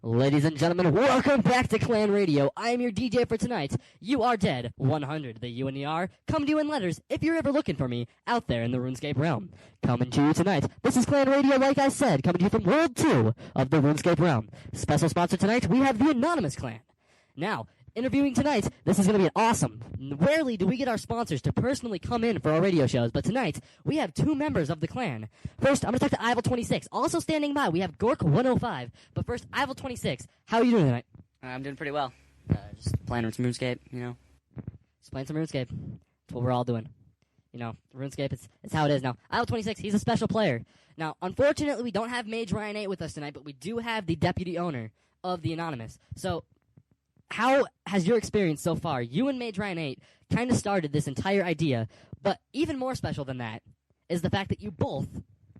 Ladies and gentlemen, welcome back to Clan Radio. I am your DJ for tonight. You are dead. 100, the U and the R. Come to you in letters if you're ever looking for me out there in the RuneScape realm. Coming to you tonight. This is Clan Radio, like I said, coming to you from World 2 of the RuneScape realm. Special sponsor tonight, we have the Anonymous Clan. Now, interviewing tonight, this is going to be awesome. Rarely do we get our sponsors to personally come in for our radio shows, but tonight, we have two members of the clan. First, I'm going to talk to Ival26. Also standing by, we have Gork105. But first, Ival26, how are you doing tonight? I'm doing pretty well. Just playing some RuneScape, Just playing some RuneScape. That's what we're all doing. RuneScape, it's how it is now. Ival26, he's a special player. Now, unfortunately, we don't have Mage Ryan 8 with us tonight, but we do have the deputy owner of the Anonymous. So, how has your experience so far? You and Mage Ryan 8 kind of started this entire idea, but even more special than that is the fact that you both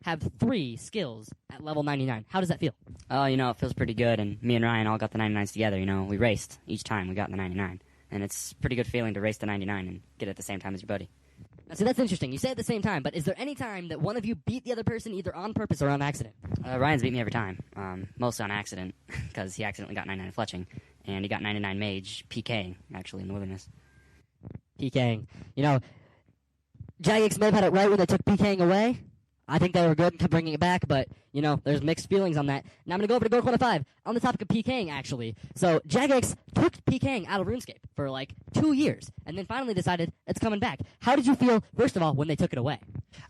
have 3 skills at level 99. How does that feel? It feels pretty good, and me and Ryan all got the 99s together. We raced each time we got the 99, and it's a pretty good feeling to race the 99 and get it at the same time as your buddy. Now, see, that's interesting. You say it at the same time, but is there any time that one of you beat the other person either on purpose or on accident? Ryan's beat me every time, mostly on accident, because he accidentally got 99 fletching, and he got 99 mage PKing, actually, in the wilderness. PKing. Jagex may have had it right when they took PKing away. I think they were good and kept bringing it back, but, there's mixed feelings on that. Now I'm going to go over to Gork105 on the topic of PKing, actually. So, Jagex took PKing out of RuneScape for, 2 years, and then finally decided it's coming back. How did you feel, first of all, when they took it away?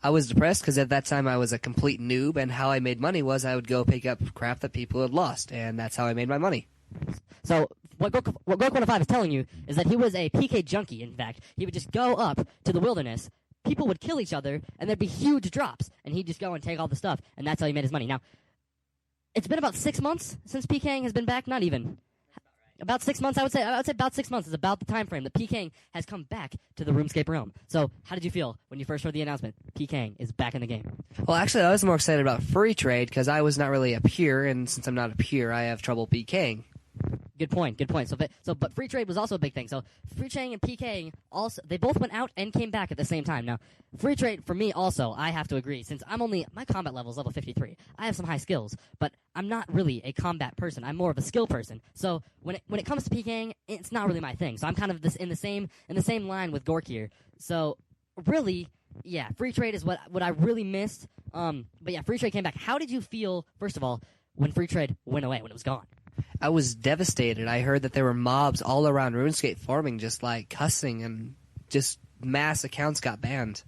I was depressed because at that time I was a complete noob, and how I made money was I would go pick up crap that people had lost, and that's how I made my money. So, what Gork105 is telling you is that he was a PK junkie, in fact. He would just go up to the wilderness, people would kill each other, and there'd be huge drops, and he'd just go and take all the stuff, and that's how he made his money. Now, it's been about 6 months since PKing has been back, not even. About 6 months, I would say about 6 months is about the time frame that PKing has come back to the RuneScape realm. So, how did you feel when you first heard the announcement? PKing is back in the game. Well, actually, I was more excited about free trade because I was not really a peer, and since I'm not a peer, I have trouble PKing. Good point. But free trade was also a big thing. So free trading and PKing also, they both went out and came back at the same time. Now, free trade for me also, I have to agree, since my combat level is level 53. I have some high skills, but I'm not really a combat person. I'm more of a skill person. So when it comes to PKing, it's not really my thing. So I'm kind of in the same line with Gork here. So really, yeah, free trade is what I really missed. But yeah, free trade came back. How did you feel, first of all, when free trade went away, when it was gone? I was devastated. I heard that there were mobs all around RuneScape farming, just cussing, and just mass accounts got banned.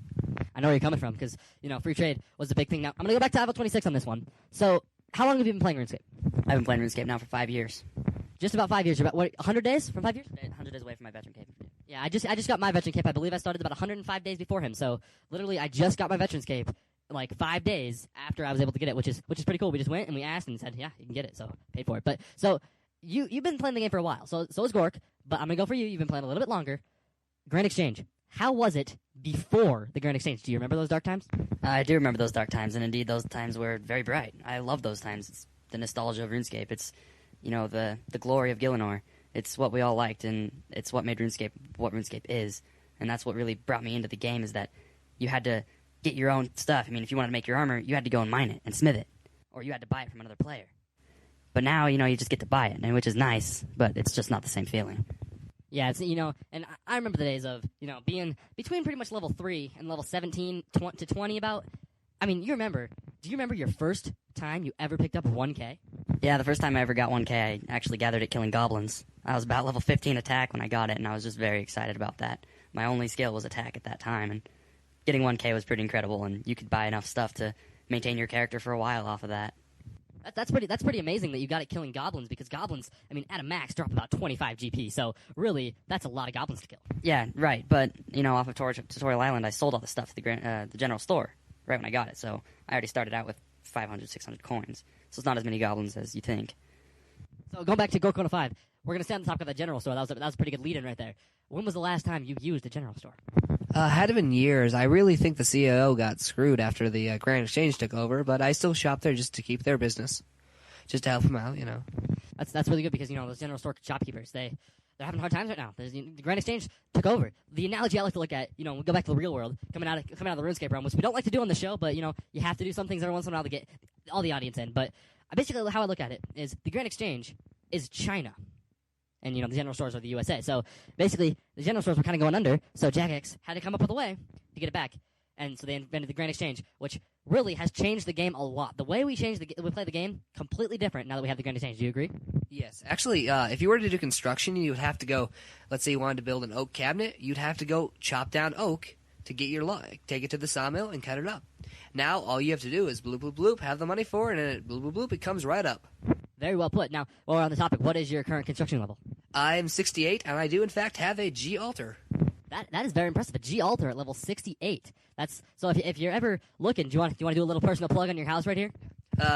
I know where you're coming from, because, free trade was a big thing. Now, I'm going to go back to Ival26 on this one. So, how long have you been playing RuneScape? I've been playing RuneScape now for 5 years. Just about 5 years. You're about, 100 days from 5 years? 100 days away from my veteran cape. Yeah, I just got my veteran cape. I believe I started about 105 days before him. So, literally, I just got my veteran's cape 5 days after I was able to get it, which is pretty cool. We just went and we asked and said, yeah, you can get it. So, paid for it. But, so, you've been playing the game for a while. So is Gork. But I'm going to go for you. You've been playing a little bit longer. Grand Exchange. How was it before the Grand Exchange? Do you remember those dark times? I do remember those dark times, and indeed those times were very bright. I love those times. It's the nostalgia of RuneScape. It's, the glory of Gielinor. It's what we all liked, and it's what made RuneScape what RuneScape is. And that's what really brought me into the game, is that you had to get your own stuff. I mean, if you wanted to make your armor, you had to go and mine it and smith it. Or you had to buy it from another player. But now, you just get to buy it, which is nice, but it's just not the same feeling. Yeah, it's, and I remember the days of, being between pretty much level 3 and level 17 to 20 about. I mean, do you remember your first time you ever picked up 1K? Yeah, the first time I ever got 1K, I actually gathered it killing goblins. I was about level 15 attack when I got it, and I was just very excited about that. My only skill was attack at that time, and getting 1K was pretty incredible, and you could buy enough stuff to maintain your character for a while off of that. That's pretty amazing that you got it killing goblins, because goblins, at a max, drop about 25 GP, so really, that's a lot of goblins to kill. Yeah, right, but, off of Tutorial Island, I sold all the stuff at the general store right when I got it, so I already started out with 500, 600 coins, so it's not as many goblins as you think. So going back to Gork105, we're going to stay on the topic of the general store. That was a pretty good lead-in right there. When was the last time you used a general store? Had it been years. I really think the CIO got screwed after the Grand Exchange took over, but I still shop there just to keep their business, just to help them out, That's really good, because those general store shopkeepers, they're having hard times right now. The Grand Exchange took over. The analogy I like to look at, we go back to the real world, coming out of the RuneScape realm, which we don't like to do on the show, but you have to do some things every once in a while to get all the audience in, but basically how I look at it is the Grand Exchange is China. And, the general stores are the USA. So, basically, the general stores were kind of going under, so Jagex had to come up with a way to get it back. And so they invented the Grand Exchange, which really has changed the game a lot. The way we play the game, completely different now that we have the Grand Exchange. Do you agree? Yes. Actually, if you were to do construction, you would have to go, let's say you wanted to build an oak cabinet, you'd have to go chop down oak to get your log, take it to the sawmill and cut it up. Now, all you have to do is bloop, bloop, bloop, have the money for it, and it bloop, bloop, bloop, it comes right up. Very well put. Now, while we're on the topic, what is your current construction level? I'm 68, and I do, in fact, have a G altar. That is very impressive. A G altar at level 68. So if you're ever looking, do you want to do a little personal plug on your house right here?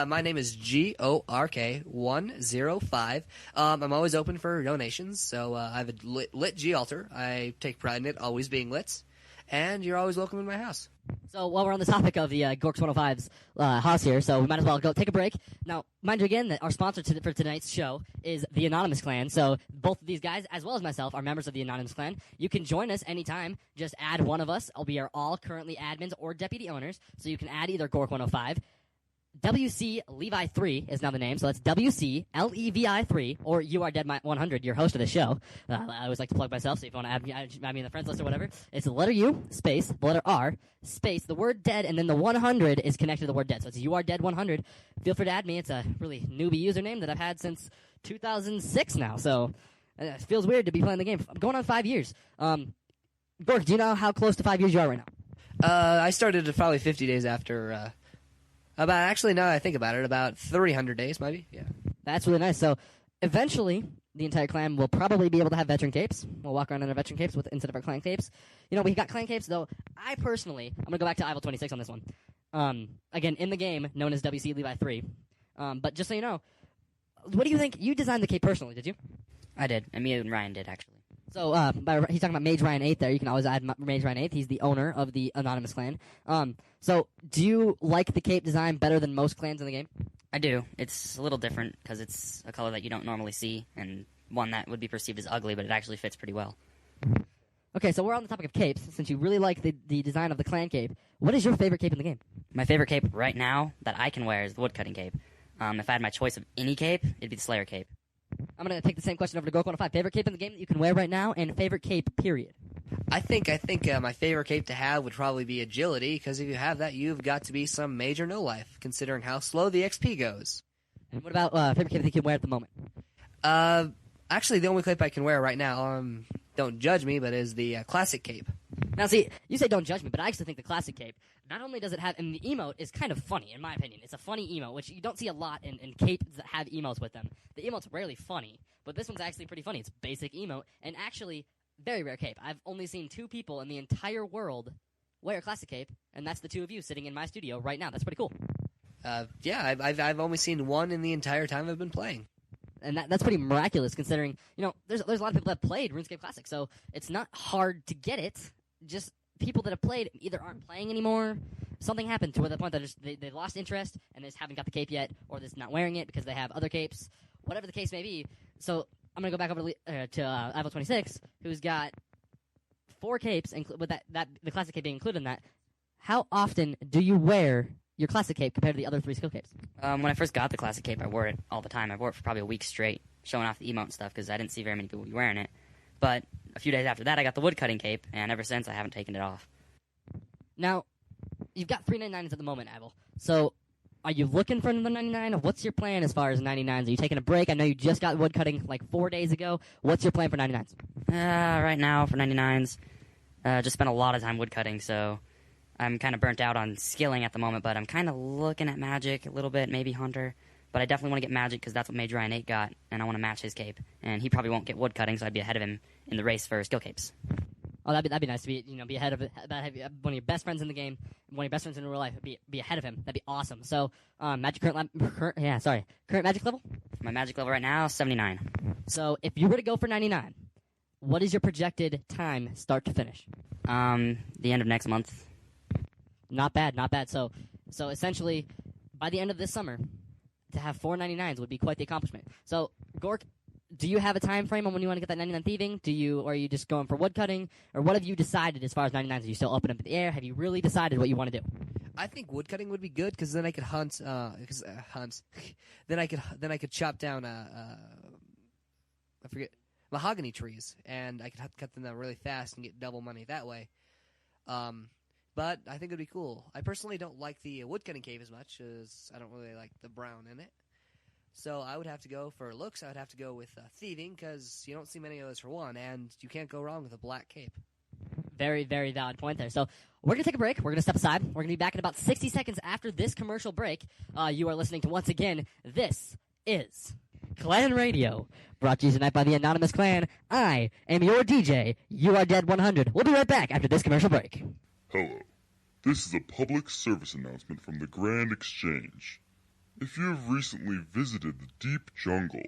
My name is GORK105. I'm always open for donations, so I have a lit G altar. I take pride in it always being lit, and you're always welcome in my house. So while we're on the topic of the Gorks 105's house here, so we might as well go take a break. Now, mind you again that our sponsor for tonight's show is the Anonymous Clan. So both of these guys, as well as myself, are members of the Anonymous Clan. You can join us anytime. Just add one of us. We are all currently admins or deputy owners, so you can add either Gork 105. WC Levi 3 is now the name, so that's WC Levi 3, or You Are Dead 100, your host of the show. I always like to plug myself, so if you want to add me in the friends list or whatever, it's the letter U, space, the letter R, space, the word dead, and then the 100 is connected to the word dead, so it's You Are Dead 100. Feel free to add me. It's a really newbie username that I've had since 2006 now, so it feels weird to be playing the game. I'm going on 5 years. Gork, do you know how close to 5 years you are right now? I started probably 50 days after... now that I think about it, about 300 days, maybe. Yeah. That's really nice. So, eventually, the entire clan will probably be able to have veteran capes. We'll walk around in our veteran capes instead of our clan capes. We got clan capes, though. I'm going to go back to Ival 26 on this one. Again, in the game, known as WC Levi 3. But just so you know, what do you think? You designed the cape personally, did you? I did. And me and Ryan did, actually. So, he's talking about Mage Ryan 8 there. You can always add Mage Ryan 8. He's the owner of the Anonymous Clan. So, do you like the cape design better than most clans in the game? I do. It's a little different because it's a color that you don't normally see and one that would be perceived as ugly, but it actually fits pretty well. Okay, so we're on the topic of capes. Since you really like the design of the clan cape, what is your favorite cape in the game? My favorite cape right now that I can wear is the woodcutting cape. If I had my choice of any cape, it'd be the Slayer cape. I'm going to take the same question over to Gork 105. Favorite cape in the game that you can wear right now, and favorite cape, period. I think my favorite cape to have would probably be agility, because if you have that, you've got to be some major no-life, considering how slow the XP goes. And what about favorite cape that you can wear at the moment? Actually, the only cape I can wear right now, don't judge me, but is the classic cape. Now, see, you say don't judge me, but I actually think the classic cape, not only does it have, and the emote is kind of funny, in my opinion. It's a funny emote, which you don't see a lot in capes that have emotes with them. The emote's rarely funny, but this one's actually pretty funny. It's basic emote, and actually, very rare cape. I've only seen 2 people in the entire world wear a classic cape, and that's the 2 of you sitting in my studio right now. That's pretty cool. Yeah, I've only seen one in the entire time I've been playing. And that's pretty miraculous, considering, there's a lot of people that have played RuneScape Classic, so it's not hard to get it. Just people that have played either aren't playing anymore, something happened to the point that they lost interest, and they just haven't got the cape yet, or they're just not wearing it because they have other capes, whatever the case may be. So I'm going to go back over to Ival 26, who's got 4 capes, with the classic cape being included in that. How often do you wear your classic cape compared to the other 3 skill capes? When I first got the classic cape, I wore it all the time. I wore it for probably a week straight, showing off the emote and stuff, because I didn't see very many people wearing it. But a few days after that, I got the woodcutting cape, and ever since, I haven't taken it off. Now, you've got 3 99s at the moment, Ival. So, are you looking for another 99? What's your plan as far as 99s? Are you taking a break? I know you just got woodcutting like 4 days ago. What's your plan for 99s? Right now, for 99s, just spent a lot of time woodcutting, so I'm kind of burnt out on skilling at the moment, but I'm kind of looking at Magic a little bit, maybe Hunter. But I definitely want to get Magic because that's what Mage Ryan 8 got, and I want to match his cape. And he probably won't get woodcutting, so I'd be ahead of him in the race for skill capes. Oh, that'd be nice to be ahead of one of your best friends in the game, one of your best friends in real life. Be ahead of him. That'd be awesome. So, Magic current Magic level. My Magic level right now, 79. So, if you were to go for 99, what is your projected time start to finish? The end of next month. Not bad, not bad. So essentially, by the end of this summer, to have 4 99s would be quite the accomplishment. So, Gork, do you have a time frame on when you want to get that 99 thieving? Or are you just going for woodcutting? Or what have you decided as far as 99s? Are you still up in the air? Have you really decided what you want to do? I think woodcutting would be good because then I could hunt. Then I could chop down I forget mahogany trees, and I could cut them down really fast and get double money that way. But I think it'd be cool. I personally don't like the woodcutting cave as much as I don't really like the brown in it. So I would have to go for looks. I would have to go with thieving because you don't see many of those for one, and you can't go wrong with a black cape. Very, very valid point there. So we're going to take a break. We're going to step aside. We're going to be back in about 60 seconds after this commercial break. You are listening to, once again, this is Clan Radio, brought to you tonight by the Anonymous Clan. I am your DJ. You are Dead 100. We'll be right back after this commercial break. Hello. This is a public service announcement from the Grand Exchange. If you have recently visited the deep jungle,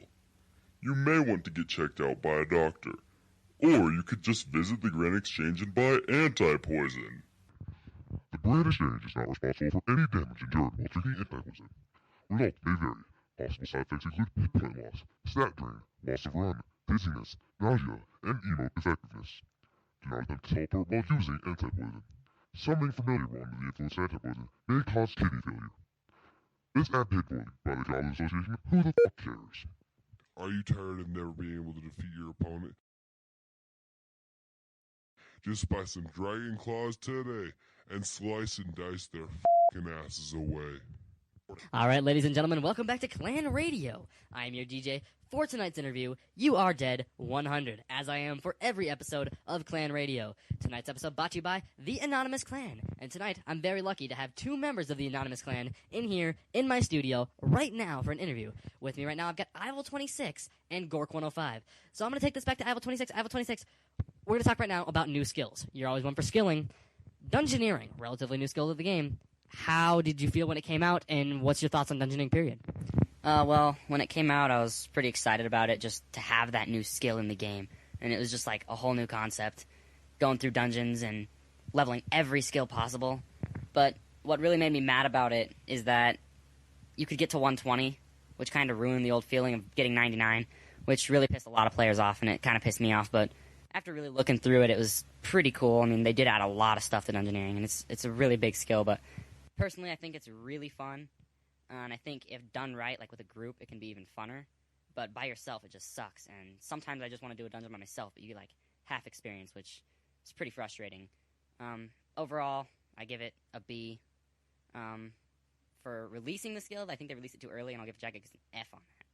you may want to get checked out by a doctor. Or you could just visit the Grand Exchange and buy anti-poison. The Grand Exchange is not responsible for any damage endured while drinking anti-poison. Results may vary. Possible side effects include hit point loss, stat drain, loss of run, dizziness, nausea, and emote effectiveness. Do not attempt to teleport while using anti-poison. Something familiar while under the influence of anti-poison may cause kidney failure. This ad paid for by the Goblin Association. Who the fuck cares? Are you tired of never being able to defeat your opponent? Just buy some Dragon Claws today and slice and dice their fucking asses away. All right, ladies and gentlemen, welcome back to Clan Radio. I am your DJ for tonight's interview. You are Dead 100, as I am for every episode of Clan Radio. Tonight's episode brought to you by the Anonymous Clan. And tonight, I'm very lucky to have two members of the Anonymous Clan in here in my studio right now for an interview. With me right now, I've got Ival26 and Gork105. So I'm going to take this back to Ival26. Ival26, we're going to talk right now about new skills. You're always one for skilling. Dungeoneering, relatively new skill of the game. How did you feel when it came out, and what's your thoughts on dungeoneering, period? Well, when it came out, I was pretty excited about it just to have that new skill in the game. And it was just like a whole new concept, going through dungeons and leveling every skill possible. But what really made me mad about it is that you could get to 120, which kind of ruined the old feeling of getting 99, which really pissed a lot of players off, and it kind of pissed me off. But after really looking through it, it was pretty cool. I mean, they did add a lot of stuff to dungeoneering, and it's a really big skill, but personally, I think it's really fun, and I think if done right, like with a group, it can be even funner. But by yourself, it just sucks, and sometimes I just want to do a dungeon by myself, but you get like half experience, which is pretty frustrating. Overall, I give it a B. For releasing the skill, I think they released it too early, and I'll give Jacket an F on that.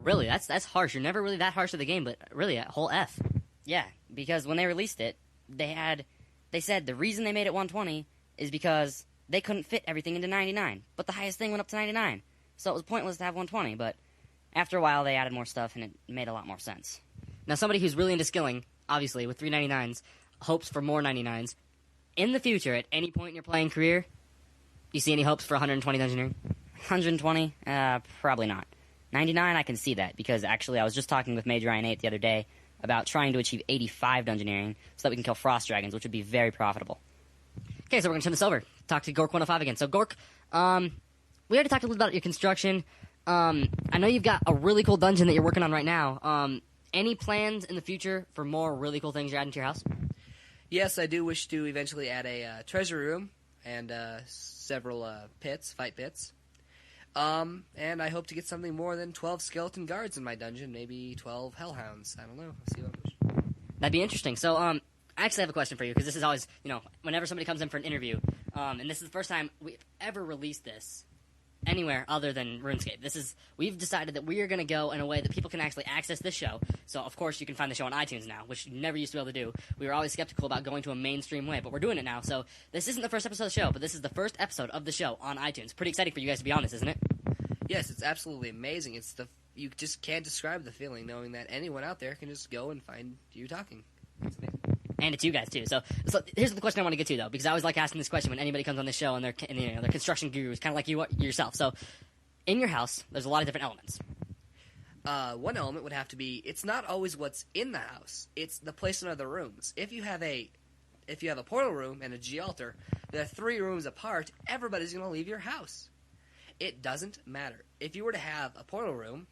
Really? That's harsh. You're never really that harsh to the game, but really, a whole F. Yeah, because when they released it, they said the reason they made it 120 is because they couldn't fit everything into 99, but the highest thing went up to 99. So it was pointless to have 120, but after a while they added more stuff and it made a lot more sense. Now, somebody who's really into skilling, obviously, with 399s, hopes for more 99s. In the future, at any point in your playing career, you see any hopes for 120 dungeoneering? 120? Probably not. 99, I can see that, because actually I was just talking with Major Ryan 8 the other day about trying to achieve 85 dungeoneering so that we can kill frost dragons, which would be very profitable. Okay, so we're going to turn this over. Talk to Gork105 again. So, Gork, we already talked a little about your construction. I know you've got a really cool dungeon that you're working on right now. Any plans in the future for more really cool things you're adding to your house? Yes, I do wish to eventually add a treasure room and several fight pits. And I hope to get something more than 12 skeleton guards in my dungeon, maybe 12 hellhounds. I don't know. I'll see what I wish. That'd be interesting. So, I actually have a question for you, because this is always, whenever somebody comes in for an interview, and this is the first time we've ever released this anywhere other than RuneScape. We've decided that we are going to go in a way that people can actually access this show. So, of course, you can find the show on iTunes now, which you never used to be able to do. We were always skeptical about going to a mainstream way, but we're doing it now. So, this isn't the first episode of the show, but this is the first episode of the show on iTunes. Pretty exciting for you guys to be on this, isn't it? Yes, it's absolutely amazing. You just can't describe the feeling knowing that anyone out there can just go and find you talking. It's amazing. And it's you guys, too. So here's the question I want to get to, though, because I always like asking this question when anybody comes on this show and they're construction gurus, kind of like you yourself. So, in your house, there's a lot of different elements. One element would have to be, it's not always what's in the house. It's the placement of the rooms. If you have a portal room and a G-altar, they're 3 rooms apart, everybody's going to leave your house. It doesn't matter. If you were to have a portal room,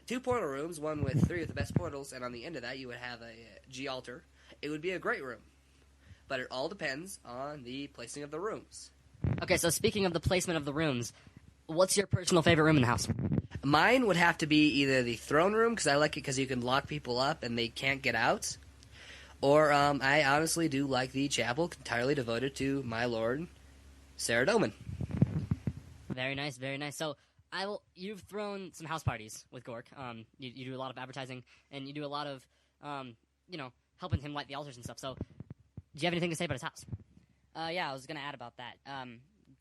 2 portal rooms, one with 3 of the best portals, and on the end of that you would have a G-altar, it would be a great room. but it all depends on the placing of the rooms. Okay, so speaking of the placement of the rooms, what's your personal favorite room in the house? Mine would have to be either the throne room, because I like it because you can lock people up and they can't get out, or I honestly do like the chapel entirely devoted to my lord, Sarah Doman. Very nice, very nice. So, you've thrown some house parties with Gork. You do a lot of advertising, and you do a lot of, helping him light the altars and stuff. So, do you have anything to say about his house? Yeah, I was going to add about that.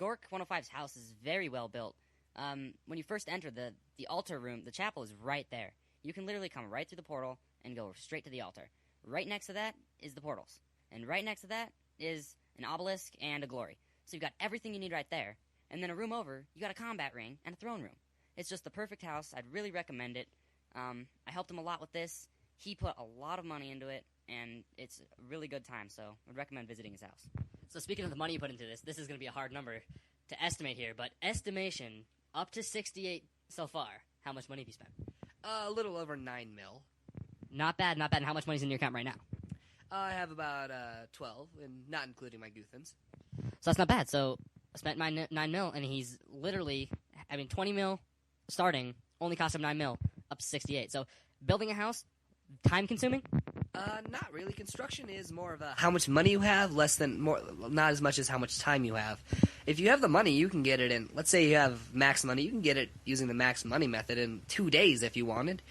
Gork 105's house is very well built. When you first enter the altar room, the chapel is right there. You can literally come right through the portal and go straight to the altar. Right next to that is the portals. And right next to that is an obelisk and a glory. So you've got everything you need right there. And then a room over, you got a combat ring and a throne room. It's just the perfect house. I'd really recommend it. I helped him a lot with this. He put a lot of money into it, and it's a really good time, so I'd recommend visiting his house. So speaking of the money you put into this is going to be a hard number to estimate here, but estimation up to 68 so far. How much money have you spent? A little over 9 mil. Not bad, not bad. And how much money's in your account right now? I have about 12, and not including my goothins. So that's not bad. So I spent my 9 mil, and he's literally, 20 mil starting, only cost him 9 mil, up to 68. So building a house, time consuming? Not really. Construction is more of a how much money you have, not as much as how much time you have. If you have the money, you can get it in. Let's say you have max money, you can get it using the max money method in 2 days if you wanted.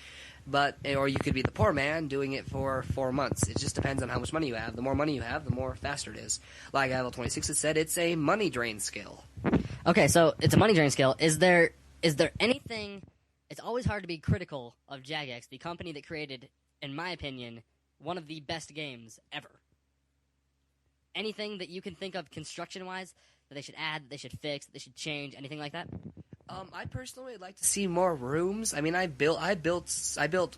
Or you could be the poor man doing it for 4 months. It just depends on how much money you have. The more money you have, the more faster it is. Like Level 26 has said, it's a money drain skill. Okay, so it's a money drain skill. Is there anything? It's always hard to be critical of Jagex, the company that created, in my opinion, one of the best games ever. Anything that you can think of construction-wise that they should add, that they should fix, that they should change, anything like that? I personally would like to see more rooms. I mean, I built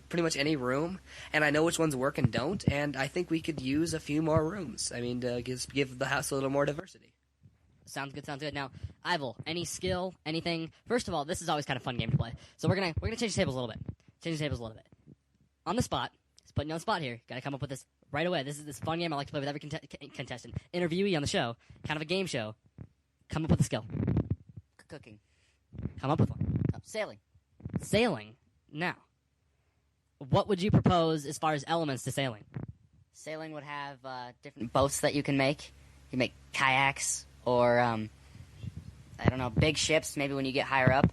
pretty much any room, and I know which ones work and don't. And I think we could use a few more rooms. I mean, to give the house a little more diversity. Sounds good. Sounds good. Now, Ivel, any skill, anything? First of all, this is always kind of a fun game to play. So we're gonna change the tables a little bit. On the spot, just putting you on the spot here. Got to come up with this right away. This is this fun game I like to play with every contestant, interviewee on the show, kind of a game show. Come up with a skill. Cooking. Come up with one. Sailing. Sailing. Now, what would you propose as far as elements to sailing? Sailing would have different boats that you can make. You can make kayaks or, big ships maybe when you get higher up.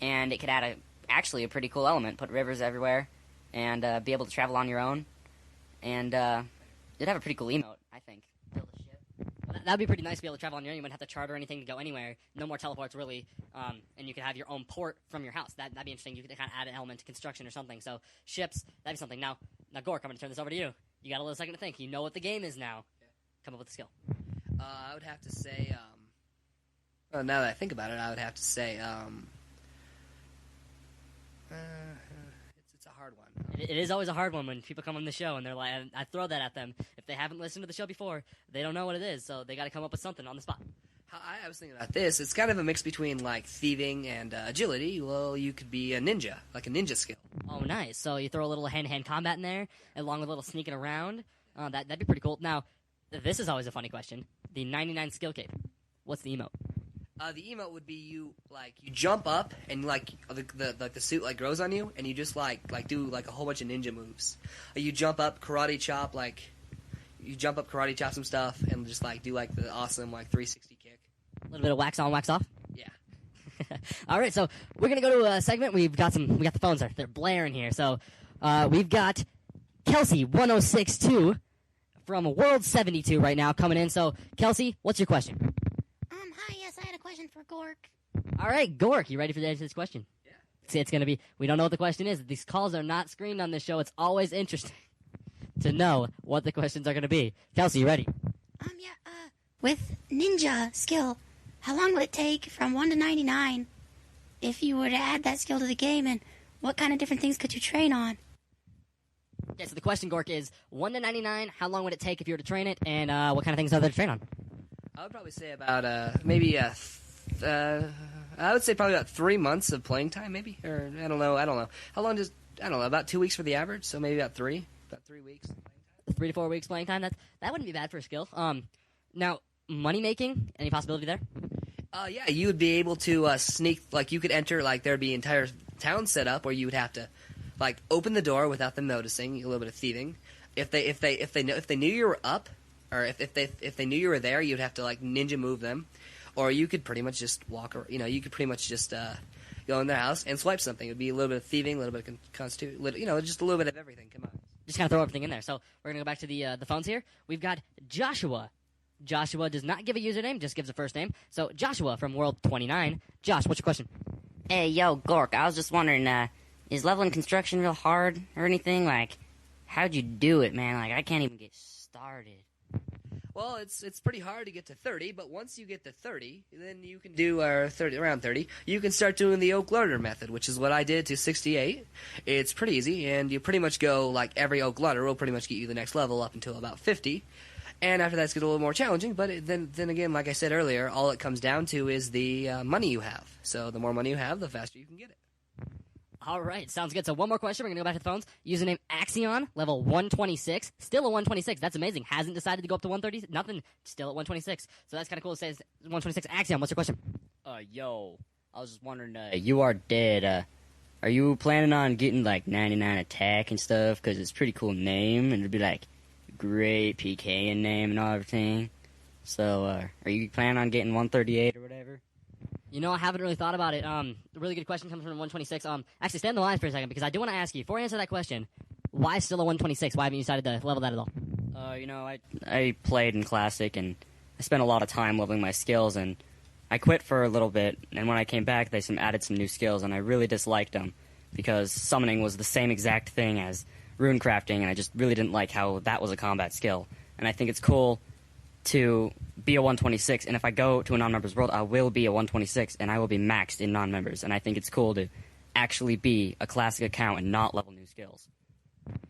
And it could add actually a pretty cool element. Put rivers everywhere and be able to travel on your own. And you'd have a pretty cool emote, I think. Build a ship. That'd be pretty nice to be able to travel on your own. You wouldn't have to charter anything to go anywhere. No more teleports, really. And you could have your own port from your house. That'd be interesting. You could kind of add an element to construction or something. So ships, that'd be something. Now Gork, I'm going to turn this over to you. You got a little second to think. You know what the game is now. Come up with a skill. I would have to say, now that I think about it, I would have to say, it's a hard one. It is always a hard one when people come on the show and they're like, I throw that at them. If they haven't listened to the show before, they don't know what it is, so they got to come up with something on the spot. I was thinking about this. It's kind of a mix between, like, thieving and agility. Well, you could be a ninja, like a ninja skill. Oh, nice. So you throw a little hand-to-hand combat in there, along with a little sneaking around. That'd be pretty cool. Now, this is always a funny question. The 99 skill cape. What's the emote? The emote would be you jump up and the suit grows on you and you just do a whole bunch of ninja moves. You jump up, karate chop some stuff and just do the awesome 360 kick. A little bit of wax on, wax off. Yeah. All right, so we're gonna go to a segment. We got the phones they're blaring here. So we've got Kelsey 1062 from World 72 right now coming in. So Kelsey, what's your question? Hi, yes, I had a question for Gork. All right, Gork, you ready for this question? Yeah. See, it's going to be, we don't know what the question is. These calls are not screened on this show. It's always interesting to know what the questions are going to be. Kelsey, you ready? With ninja skill, how long would it take from 1 to 99 if you were to add that skill to the game, and what kind of different things could you train on? Okay, so the question, Gork, is 1 to 99, how long would it take if you were to train it, and what kind of things are there to train on? I would probably say about I would say probably about 3 months of playing time, maybe, or I don't know. How long about 2 weeks for the average? So maybe about 3 weeks. 3 to 4 weeks playing time. That wouldn't be bad for a skill. Now money making, any possibility there? Yeah, you would be able to sneak. Like you could enter. Like there'd be entire towns set up where you would have to, like, open the door without them noticing. A little bit of thieving. If they knew you were up, or if they knew you were there, you'd have to like ninja move them, or you could pretty much just walk. You could pretty much just go in their house and swipe something. It'd be a little bit of thieving, a little bit of just a little bit of everything. Come on. Just kind of throw everything in there. So we're gonna go back to the phones here. We've got Joshua. Joshua does not give a username, just gives a first name. So Joshua from World 29. Josh, what's your question? Hey, yo, Gork, I was just wondering, is leveling construction real hard or anything? Like, how'd you do it, man? Like, I can't even get started. Well, it's pretty hard to get to 30, but once you get to 30, then you can do around 30. You can start doing the oak learner method, which is what I did to 68. It's pretty easy, and you pretty much go like every oak learner will pretty much get you the next level up until about 50. And after that, it's going to get a little more challenging. But then again, like I said earlier, all it comes down to is the money you have. So the more money you have, the faster you can get it. All right, sounds good. So one more question. We're going to go back to the phones. Username Axion, level 126. Still a 126. That's amazing. Hasn't decided to go up to 130. Nothing. Still at 126. So that's kind of cool to say it's 126. Axion, what's your question? Yo, I was just wondering, you are dead. Are you planning on getting, like, 99 attack and stuff? Because it's a pretty cool name, and it'd be, like, great PK in name and all everything. So, are you planning on getting 138 or whatever? You know, I haven't really thought about it. A really good question comes from 126. Actually, stay on the line for a second, because I do want to ask you, before I answer that question, why still a 126? Why haven't you decided to level that at all? I played in Classic, and I spent a lot of time leveling my skills, and I quit for a little bit, and when I came back, they added some new skills, and I really disliked them, because summoning was the same exact thing as rune crafting, and I just really didn't like how that was a combat skill. And I think it's cool to be a 126, and if I go to a non-members world, I will be a 126, and I will be maxed in non-members, and I think it's cool to actually be a classic account and not level new skills.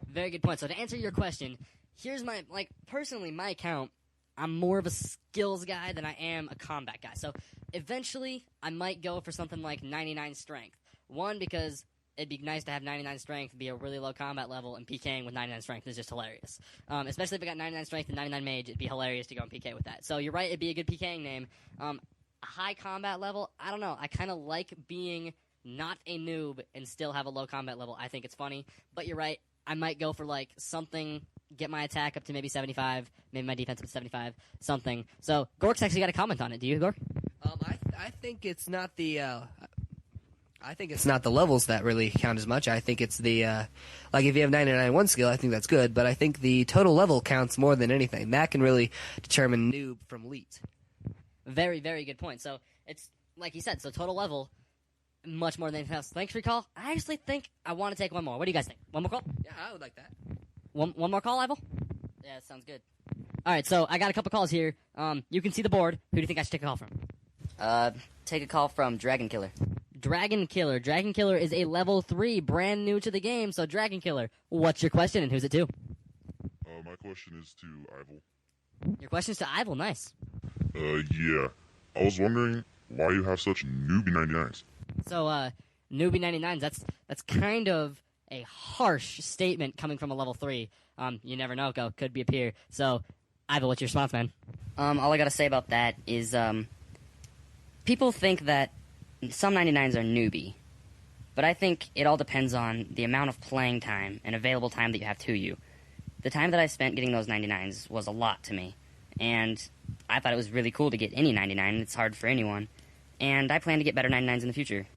Very good point. So to answer your question, here's my, personally, my account, I'm more of a skills guy than I am a combat guy. So eventually, I might go for something like 99 strength. One, because it'd be nice to have 99 strength, be a really low combat level, and PKing with 99 strength is just hilarious. Especially if I got 99 strength and 99 mage, it'd be hilarious to go and PK with that. So you're right, it'd be a good PKing name. A high combat level, I don't know. I kind of like being not a noob and still have a low combat level. I think it's funny. But you're right, I might go for something, get my attack up to maybe 75, maybe my defense up to 75, something. So Gork's actually got a comment on it. Do you, Gork? I think it's not the I think it's not the levels that really count as much. I think it's the, like if you have 99 one skill, I think that's good, but I think the total level counts more than anything. That can really determine noob from elite. Very, very good point. So it's, like you said, so total level, much more than anything else. Thanks for your call. I actually think I want to take one more. What do you guys think? One more call? Yeah, I would like that. One more call, Ivel? Yeah, sounds good. All right, so I got a couple calls here. You can see the board. Who do you think I should take a call from? Take a call from Dragon Killer. Dragon Killer. Dragon Killer is a level 3, brand new to the game. So, Dragon Killer, what's your question and who's it to? My question is to Ivel. Your question's to Ivel. Nice. Yeah. I was wondering why you have such newbie 99s. So, newbie 99s, that's kind of a harsh statement coming from a level 3. You never know, could be a peer. So, Ivel, what's your response, man? All I gotta say about that is, people think that some 99s are newbie, but I think it all depends on the amount of playing time and available time that you have to you. The time that I spent getting those 99s was a lot to me, and I thought it was really cool to get any 99. It's hard for anyone, and I plan to get better 99s in the future.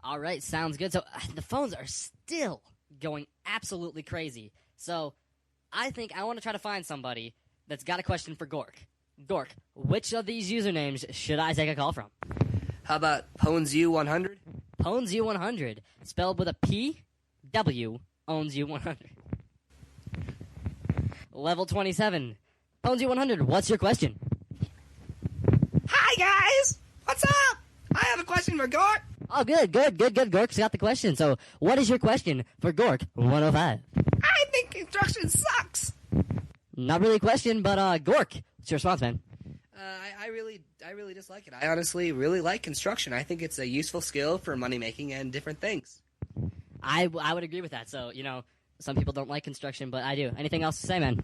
All right, sounds good. So the phones are still going absolutely crazy. So I think I want to try to find somebody that's got a question for Gork. Gork, which of these usernames should I take a call from? How about Pones U 100? Pones U 100, spelled with a P, W, owns U 100. Level 27. Pones U 100, what's your question? Hi guys, what's up? I have a question for Gork. Oh, good. Gork's got the question. So, what is your question for Gork 105? I think construction sucks. Not really a question, but Gork, what's your response, man? I really dislike it. I honestly really like construction. I think it's a useful skill for money making and different things. I would agree with that. So, Some people don't like construction, but I do. Anything else to say, man?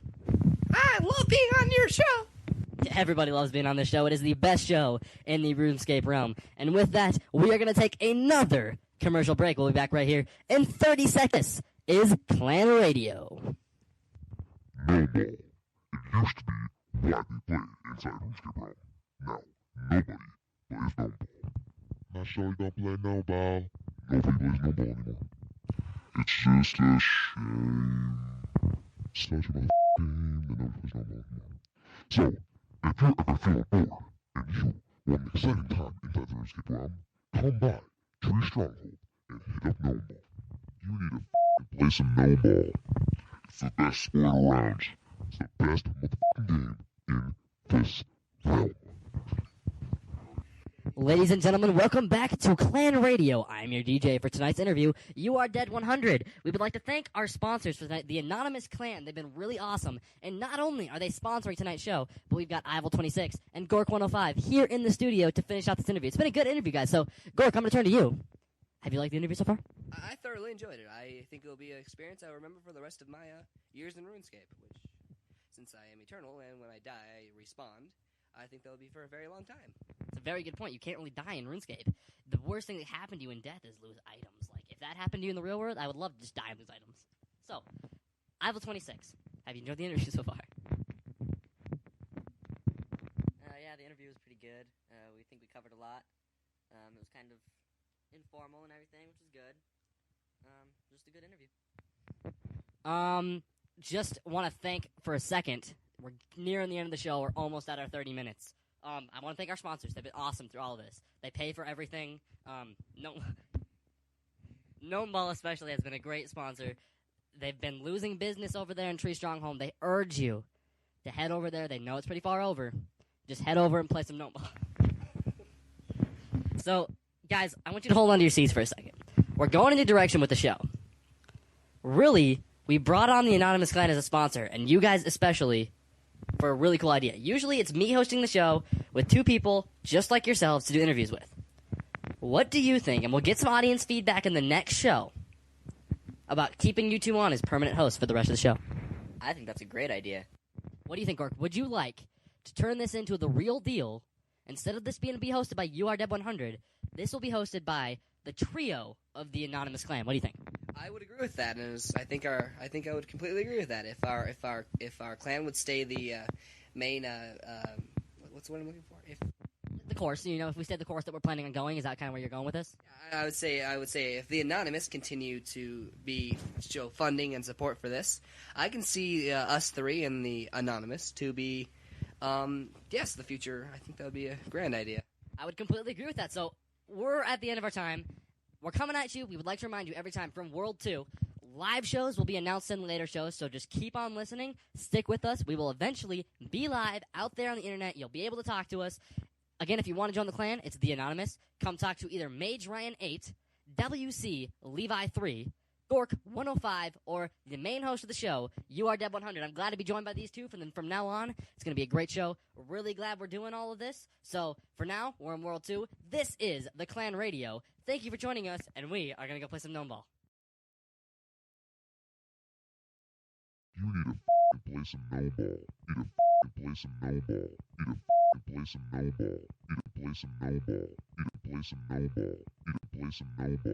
I love being on your show. Everybody loves being on this show. It is the best show in the RuneScape realm. And with that, we are going to take another commercial break. We'll be back right here in 30 seconds. Is Clan Radio. No ball. It used to be widely played inside RuneScape realm. Now, nobody plays no ball. Not sure you don't play no ball. Nobody plays no ball anymore. It's just a shame. Such a game that nobody plays no ball anymore. So, if you ever feel bored and you want an exciting time inside the RuneScape realm, come by Tree Stronghold and hit up No Ball. You need to play some No Ball. It's the best sport around. It's the best motherfucking game in this realm. Ladies and gentlemen, welcome back to Clan Radio. I'm your DJ for tonight's interview. You are Dead 100. We would like to thank our sponsors for tonight, the Anonymous Clan. They've been really awesome. And not only are they sponsoring tonight's show, but we've got Ival26 and Gork 105 here in the studio to finish out this interview. It's been a good interview, guys. So, Gork, I'm going to turn to you. Have you liked the interview so far? I thoroughly enjoyed it. I think it'll be an experience I'll remember for the rest of my years in RuneScape, which, since I am eternal and when I die I respawn, I think that'll be for a very long time. It's a very good point. You can't really die in RuneScape. The worst thing that happened to you in death is lose items. Like, if that happened to you in the real world, I would love to just die and lose items. So, Ival26, have you enjoyed the interview so far? Yeah, the interview was pretty good. We think we covered a lot. It was kind of informal and everything, which is good. Just a good interview. Just want to thank for a second. We're nearing the end of the show. We're almost at our 30 minutes. I want to thank our sponsors. They've been awesome through all of this. They pay for everything. Gnome Ball especially has been a great sponsor. They've been losing business over there in Tree Stronghold. They urge you to head over there. They know it's pretty far over. Just head over and play some Gnome Ball. So, guys, I want you to hold on to your seats for a second. We're going in a direction with the show. Really, we brought on the Anonymous Clan as a sponsor, and you guys especially, for a really cool idea. Usually it's me hosting the show with two people just like yourselves to do interviews with. What do you think, and we'll get some audience feedback in the next show, about keeping you two on as permanent hosts for the rest of the show? I think that's a great idea. What do you think, Gork? Would you like to turn this into the real deal? Instead of this being hosted by URDeb100, this will be hosted by the trio of the Anonymous Clan. What do you think? I would agree with that, and I think I would completely agree with that. If our clan would stay the main what's the word I'm looking for? The course, if we stay the course that we're planning on going, is that kind of where you're going with this? I would say if the Anonymous continue to show funding and support for this, I can see us three and the Anonymous to be the future. I think that would be a grand idea. I would completely agree with that. So we're at the end of our time. We're coming at you. We would like to remind you every time from World 2, live shows will be announced in later shows, so just keep on listening. Stick with us. We will eventually be live out there on the internet. You'll be able to talk to us. Again, if you want to join the clan, it's The Anonymous. Come talk to either Mage Ryan 8, WC Levi 3, Gork 105, or the main host of the show, URDeb 100. I'm glad to be joined by these two from now on. It's going to be a great show. We're really glad we're doing all of this. So, for now, we're in World 2. This is the Clan Radio. Thank you for joining us, and we are going to go play some Gnome Ball. You need to play some No Ball. You need to play some No Ball. You need to play some No Ball. You need to play some No Ball. You need to play some No Ball. You need to play some No Ball.